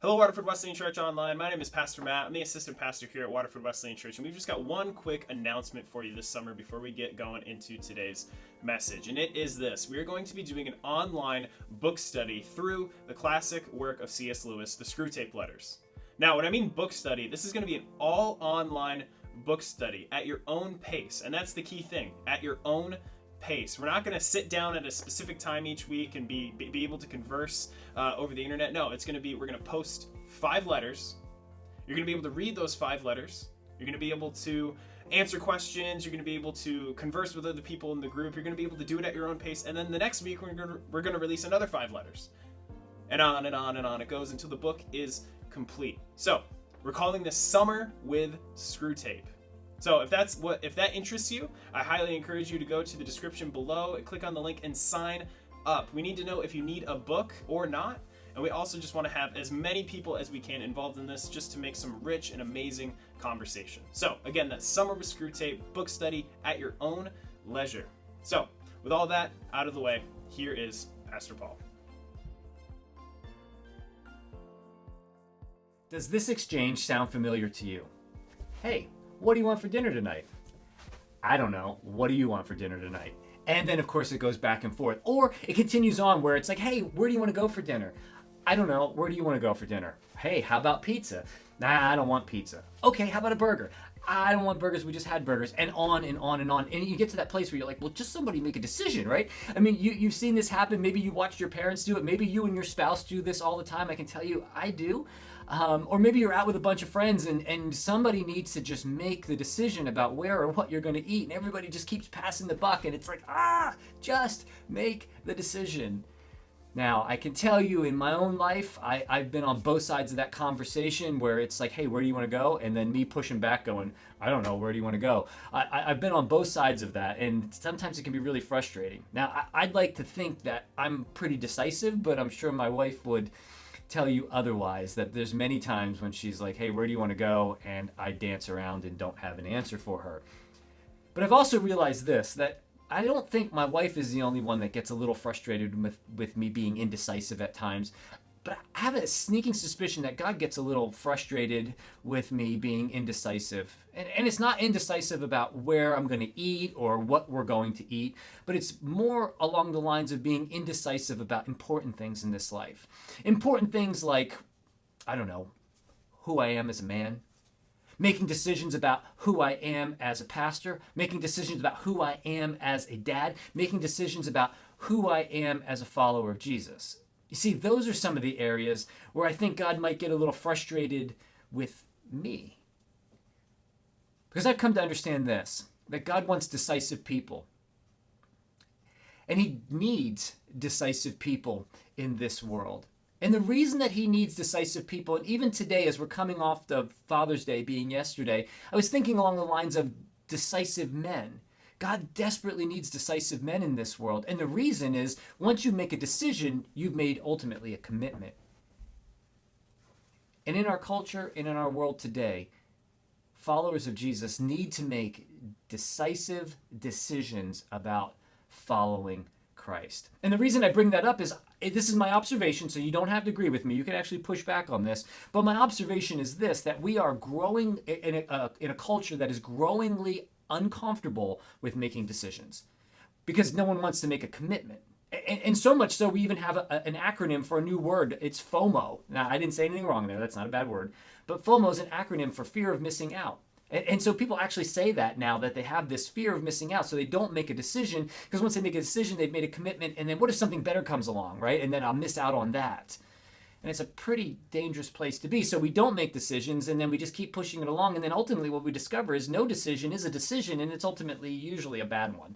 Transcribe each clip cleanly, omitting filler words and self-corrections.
Hello, Waterford Wesleyan Church Online. My name is Pastor Matt. I'm the assistant pastor here at Waterford Wesleyan Church, and we've just got one quick announcement for you this summer before we get going into today's message. And it is this: we are going to be doing an online book study through the classic work of C.S. Lewis, the Screwtape Letters. Now, when I mean book study, this is going to be an all online book study at your own pace, and that's the key thing, at your own pace. We're not going to sit down at a specific time each week and be able to converse over the internet. No, it's going to be, we're going to post 5 letters. You're going to be able to read those 5 letters. You're going to be able to answer questions. You're going to be able to converse with other people in the group. You're going to be able to do it at your own pace. And then the next week, we're going to release another 5 letters. And on and on and on it goes until the book is complete. So we're calling this Summer with Screwtape. So if that interests you, I highly encourage you to go to the description below and click on the link and sign up. We need to know if you need a book or not, and we also just want to have as many people as we can involved in this just to make some rich and amazing conversation. So again, that's Summer with Screwtape, book study at your own leisure. So with all that out of the way, here is Pastor Paul. Does this exchange sound familiar to you? Hey, what do you want for dinner tonight? I don't know. What do you want for dinner tonight? And then, of course, it goes back and forth. Or it continues on where it's like, hey, where do you want to go for dinner? I don't know. Where do you want to go for dinner? Hey, how about pizza? Nah, I don't want pizza. Okay, how about a burger? I don't want burgers. We just had burgers. And on and on and on. And you get to that place where you're like, well, just somebody make a decision, right? I mean, you've seen this happen. Maybe you watched your parents do it. Maybe you and your spouse do this all the time. I can tell you I do. Or maybe you're out with a bunch of friends and somebody needs to just make the decision about where or what you're going to eat. And everybody just keeps passing the buck. And it's like, just make the decision. Now, I can tell you in my own life, I've been on both sides of that conversation where it's like, hey, where do you want to go? And then me pushing back going, I don't know, where do you want to go? I've been on both sides of that, and sometimes it can be really frustrating. Now, I'd like to think that I'm pretty decisive, but I'm sure my wife would tell you otherwise, that there's many times when she's like, hey, where do you want to go? And I dance around and don't have an answer for her. But I've also realized this, that I don't think my wife is the only one that gets a little frustrated with me being indecisive at times. But I have a sneaking suspicion that God gets a little frustrated with me being indecisive. And it's not indecisive about where I'm going to eat or what we're going to eat, but it's more along the lines of being indecisive about important things in this life. Important things like, I don't know, who I am as a man, making decisions about who I am as a pastor, making decisions about who I am as a dad, making decisions about who I am as a follower of Jesus. You see, those are some of the areas where I think God might get a little frustrated with me. Because I've come to understand this, that God wants decisive people. And he needs decisive people in this world. And the reason that he needs decisive people, and even today as we're coming off the Father's Day being yesterday, I was thinking along the lines of decisive men. God desperately needs decisive men in this world. And the reason is, once you make a decision, you've made ultimately a commitment. And in our culture and in our world today, followers of Jesus need to make decisive decisions about following Christ. And the reason I bring that up is, this is my observation, so you don't have to agree with me. You can actually push back on this. But my observation is this, that we are growing in a culture that is growingly uncomfortable with making decisions because no one wants to make a commitment. And so much so we even have an acronym for a new word. It's FOMO. Now, I didn't say anything wrong there. That's not a bad word. But FOMO is an acronym for fear of missing out. And so people actually say that now, that they have this fear of missing out, so they don't make a decision, because once they make a decision, they've made a commitment, and then what if something better comes along, right? And then I'll miss out on that. And it's a pretty dangerous place to be. So we don't make decisions, and then we just keep pushing it along, and then ultimately what we discover is no decision is a decision, and it's ultimately usually a bad one.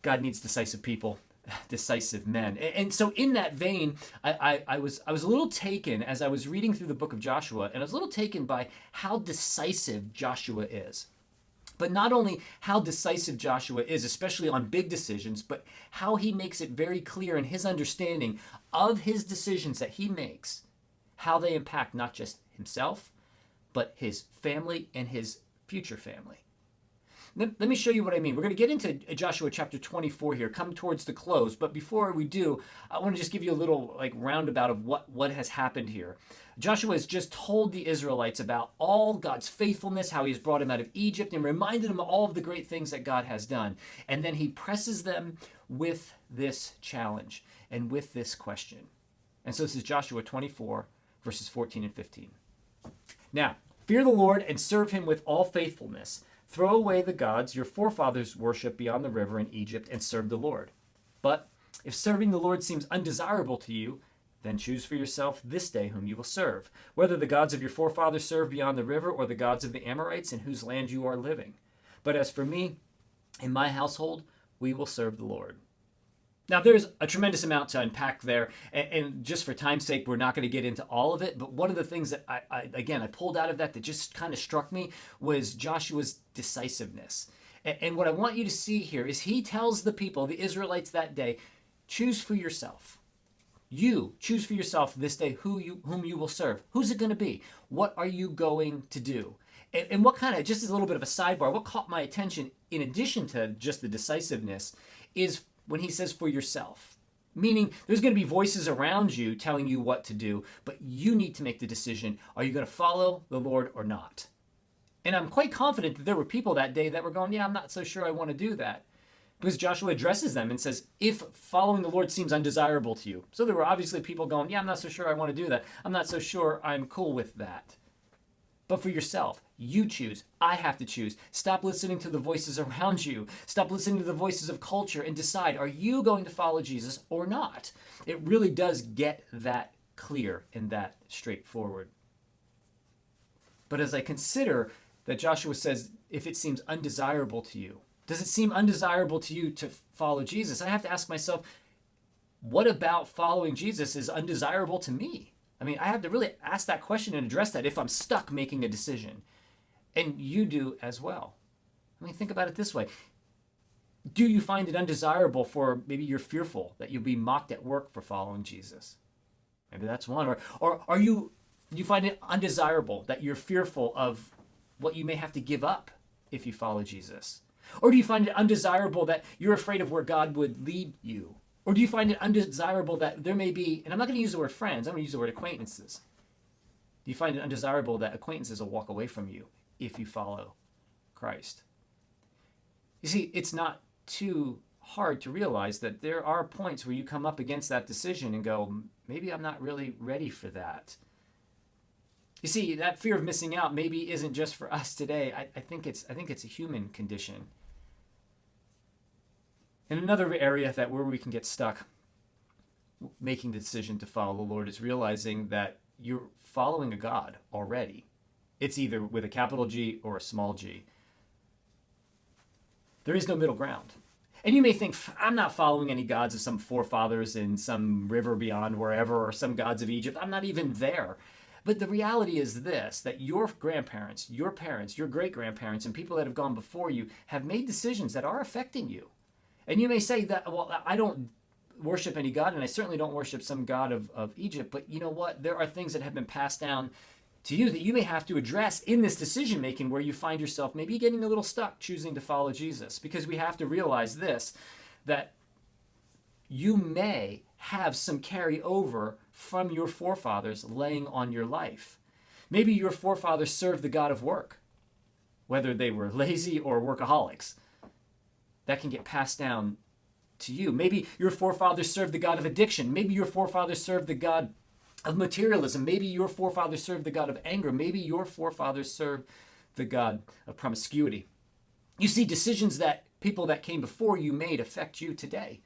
God needs decisive people, decisive men. And so in that vein, I was a little taken as I was reading through the book of Joshua, and I was a little taken by how decisive Joshua is. But not only how decisive Joshua is, especially on big decisions, but how he makes it very clear in his understanding of his decisions that he makes, how they impact not just himself, but his family and his future family. Let me show you what I mean. We're going to get into Joshua chapter 24 here, come towards the close. But before we do, I want to just give you a little like roundabout of what has happened here. Joshua has just told the Israelites about all God's faithfulness, how he has brought them out of Egypt, and reminded them of all of the great things that God has done. And then he presses them with this challenge and with this question. And so this is Joshua 24, verses 14 and 15. Now, fear the Lord and serve him with all faithfulness. Throw away the gods your forefathers worshiped beyond the river in Egypt and serve the Lord. But if serving the Lord seems undesirable to you, then choose for yourself this day whom you will serve, whether the gods of your forefathers served beyond the river or the gods of the Amorites in whose land you are living. But as for me and my household, we will serve the Lord. Now, there's a tremendous amount to unpack there, and just for time's sake, we're not going to get into all of it, but one of the things that I pulled out of that just kind of struck me was Joshua's decisiveness. And what I want you to see here is he tells the people, the Israelites that day, choose for yourself. You choose for yourself this day whom you will serve. Who's it going to be? What are you going to do? And what kind of, just as a little bit of a sidebar, what caught my attention in addition to just the decisiveness is when he says for yourself. Meaning there's going to be voices around you telling you what to do, but you need to make the decision. Are you going to follow the Lord or not? And I'm quite confident that there were people that day that were going, yeah, I'm not so sure I want to do that. Because Joshua addresses them and says, if following the Lord seems undesirable to you. So there were obviously people going, yeah, I'm not so sure I want to do that. I'm not so sure I'm cool with that. But for yourself, you choose. I have to choose. Stop listening to the voices around you. Stop listening to the voices of culture and decide, are you going to follow Jesus or not? It really does get that clear and that straightforward. But as I consider that Joshua says, if it seems undesirable to you, does it seem undesirable to you to follow Jesus? I have to ask myself, what about following Jesus is undesirable to me? I mean, I have to really ask that question and address that if I'm stuck making a decision. And you do as well. I mean, think about it this way. Do you find it undesirable for maybe you're fearful that you'll be mocked at work for following Jesus? Maybe that's one. Or do you find it undesirable that you're fearful of what you may have to give up if you follow Jesus? Or do you find it undesirable that you're afraid of where God would lead you? Or do you find it undesirable that there may be, and I'm not going to use the word friends, I'm going to use the word acquaintances. Do you find it undesirable that acquaintances will walk away from you if you follow Christ? You see, it's not too hard to realize that there are points where you come up against that decision and go, maybe I'm not really ready for that. You see, that fear of missing out maybe isn't just for us today. I think it's a human condition. And another area where we can get stuck making the decision to follow the Lord is realizing that you're following a God already. It's either with a capital G or a small g. There is no middle ground. And you may think, I'm not following any gods of some forefathers in some river beyond wherever, or some gods of Egypt. I'm not even there. But the reality is this, that your grandparents, your parents, your great-grandparents, and people that have gone before you have made decisions that are affecting you. And you may say that, well, I don't worship any god, and I certainly don't worship some god of Egypt, but you know what? There are things that have been passed down to you that you may have to address in this decision-making where you find yourself maybe getting a little stuck choosing to follow Jesus. Because we have to realize this, that you may have some carryover from your forefathers laying on your life. Maybe your forefathers served the god of work, whether they were lazy or workaholics. That can get passed down to you. Maybe your forefathers served the god of addiction. Maybe your forefathers served the god of materialism. Maybe your forefathers served the god of anger. Maybe your forefathers served the god of promiscuity. You see, decisions that people that came before you made affect you today.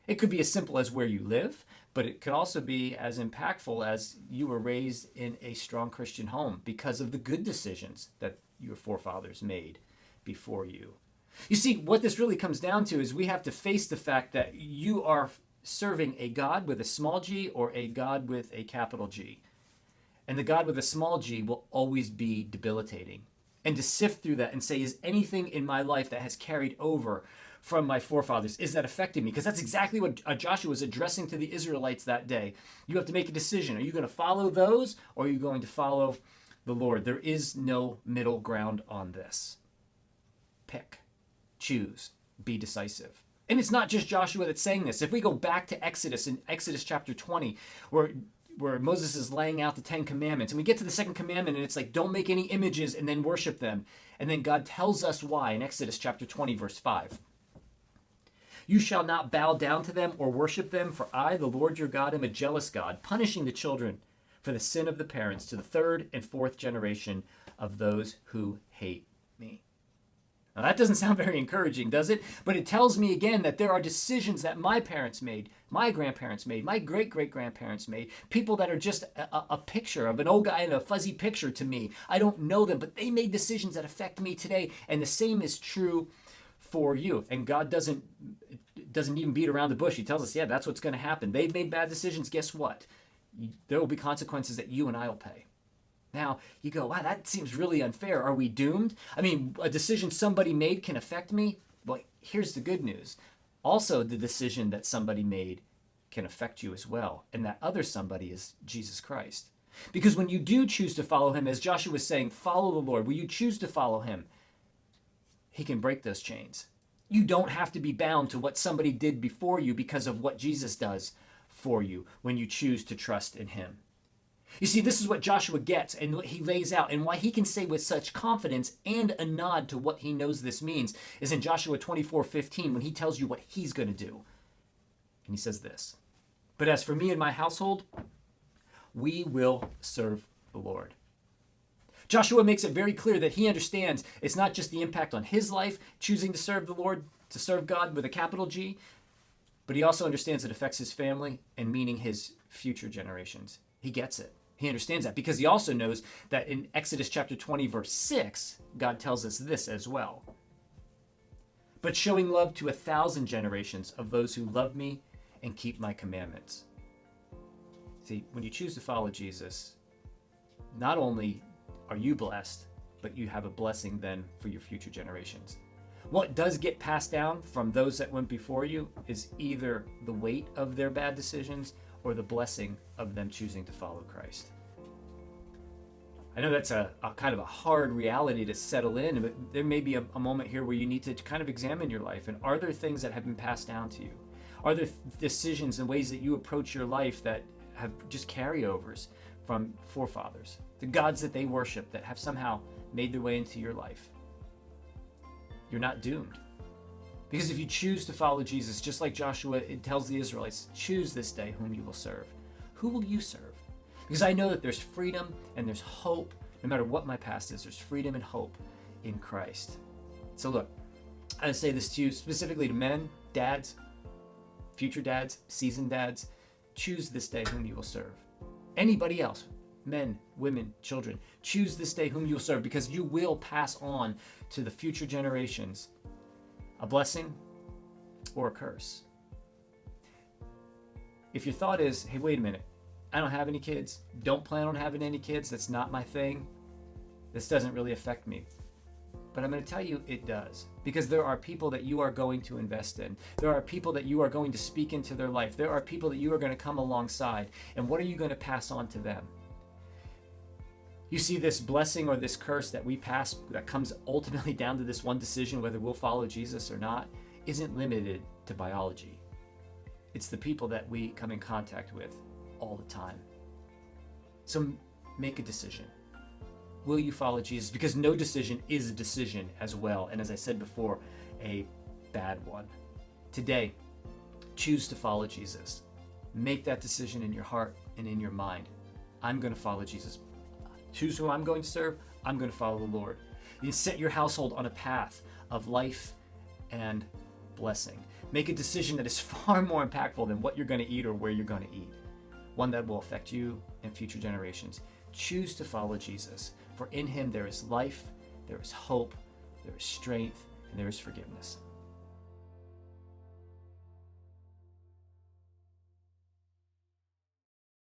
It could be as simple as where you live, but it could also be as impactful as you were raised in a strong Christian home because of the good decisions that your forefathers made before you. You see, what this really comes down to is we have to face the fact that you are serving a God with a small g or a God with a capital G. And the God with a small g will always be debilitating. And to sift through that and say, is anything in my life that has carried over from my forefathers, is that affecting me? Because that's exactly what Joshua was addressing to the Israelites that day. You have to make a decision. Are you going to follow those, or are you going to follow the Lord? There is no middle ground on this. Pick. choose, be decisive. And it's not just Joshua that's saying this. If we go back to Exodus, in Exodus chapter 20, where Moses is laying out the 10 commandments, and we get to the second commandment, and it's like, don't make any images and then worship them. And then God tells us why in Exodus chapter 20, verse 5. You shall not bow down to them or worship them, for I, the Lord your God, am a jealous God, punishing the children for the sin of the parents to the third and fourth generation of those who hate me. Now that doesn't sound very encouraging, does it? But it tells me again that there are decisions that my parents made, my grandparents made, my great-great-grandparents made, people that are just a picture of an old guy in a fuzzy picture to me. I don't know them, but they made decisions that affect me today. And the same is true for you. And God doesn't even beat around the bush. He tells us, yeah, that's what's going to happen. They've made bad decisions. Guess what? There will be consequences that you and I will pay. Now, you go, wow, that seems really unfair. Are we doomed? I mean, a decision somebody made can affect me? Well, here's the good news. Also, the decision that somebody made can affect you as well. And that other somebody is Jesus Christ. Because when you do choose to follow him, as Joshua was saying, follow the Lord. When you choose to follow him, he can break those chains. You don't have to be bound to what somebody did before you because of what Jesus does for you when you choose to trust in him. You see, this is what Joshua gets and what he lays out, and why he can say with such confidence and a nod to what he knows this means is in Joshua 24:15 when he tells you what he's going to do. And he says this, but as for me and my household, we will serve the Lord. Joshua makes it very clear that he understands it's not just the impact on his life, choosing to serve the Lord, to serve God with a capital G, but he also understands it affects his family and meaning his future generations. He gets it. He understands that because he also knows that in Exodus chapter 20, verse 6, God tells us this as well. But showing love to 1,000 generations of those who love me and keep my commandments. See, when you choose to follow Jesus, not only are you blessed, but you have a blessing then for your future generations. What does get passed down from those that went before you is either the weight of their bad decisions or the blessing of them choosing to follow Christ. I know that's a kind of a hard reality to settle in, but there may be a moment here where you need to kind of examine your life. And are there things that have been passed down to you? Are there decisions and ways that you approach your life that have just carryovers from forefathers, the gods that they worship that have somehow made their way into your life? You're not doomed. Because if you choose to follow Jesus, just like Joshua, it tells the Israelites, choose this day whom you will serve. Who will you serve? Because I know that there's freedom and there's hope. No matter what my past is, there's freedom and hope in Christ. So look, I say this to you specifically to men, dads, future dads, seasoned dads. Choose this day whom you will serve. Anybody else, men, women, children, choose this day whom you will serve, because you will pass on to the future generations a blessing or a curse. If your thought is, hey, wait a minute, I don't have any kids, don't plan on having any kids, that's not my thing, this doesn't really affect me. But I'm going to tell you it does, because there are people that you are going to invest in. There are people that you are going to speak into their life. There are people that you are going to come alongside. And what are you going to pass on to them? You see, this blessing or this curse that we pass that comes ultimately down to this one decision, whether we'll follow Jesus or not, isn't limited to biology. It's the people that we come in contact with all the time. So make a decision. Will you follow Jesus? Because no decision is a decision as well. And as I said before, a bad one. Today, choose to follow Jesus. Make that decision in your heart and in your mind. I'm going to follow Jesus. Choose who I'm going to serve. I'm going to follow the Lord. You set your household on a path of life and blessing. Make a decision that is far more impactful than what you're going to eat or where you're going to eat. One that will affect you and future generations. Choose to follow Jesus. For in him there is life, there is hope, there is strength, and there is forgiveness.